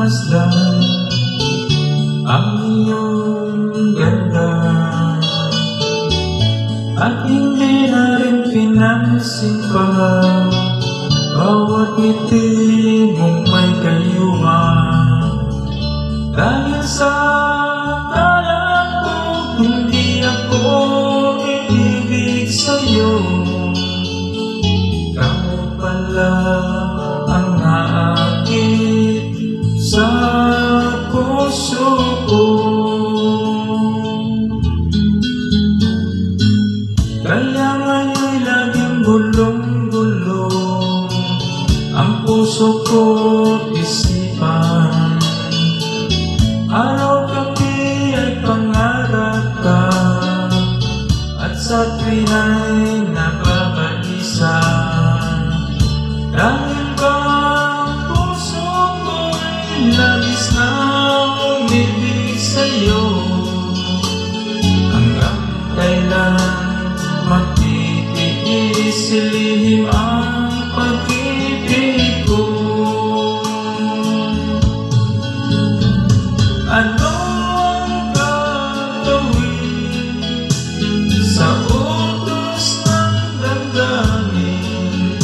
pinagmasdan ang iyong ganda, at hindi na rin pinansin pa bawat ngiti mong may kayuhan. Dahil sa akala ko hindi ako iibig sa'yo, ikaw pala ang naakit sa puso ko. Kaya ngayon'y laging gulong-gulo ang puso ko't isipan. Araw-gabi ay pangarap ka, at sa tuwina'y nababalisa. Dahil ba ang puso ko'y labis na umibig sa'yo, hanggang kailan magtitiis ilihim ang pag-ibig ko? Ano ang gagawin sa utos ng damdamin?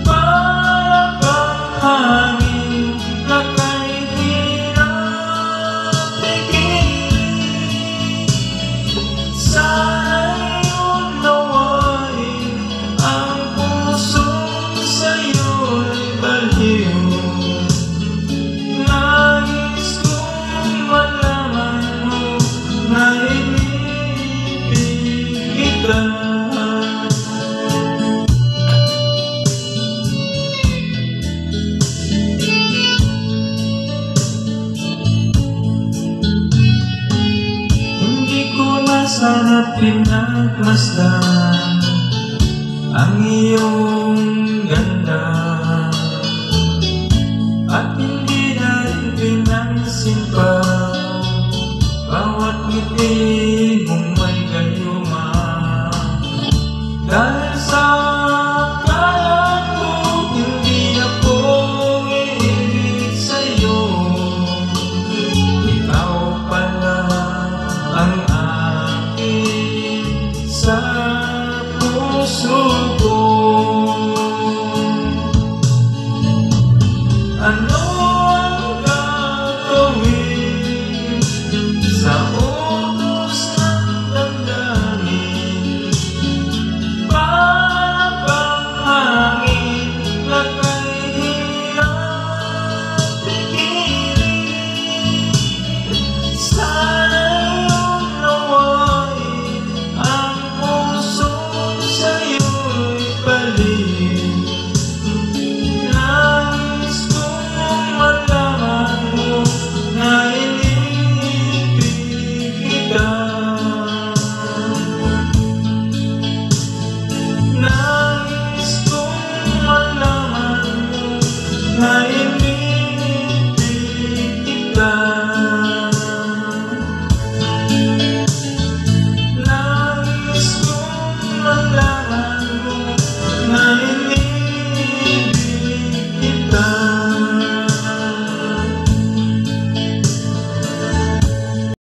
Para bang hangin na kahit hirap pigilan. Sana'y unawain ang pusong sa'yo'y baliw. Nais kong malaman mo na inibig kita. Hindi ko na sana pinagmasdan ang iyong ganda, at hindi na rin pinansin pa bawat ngiti mong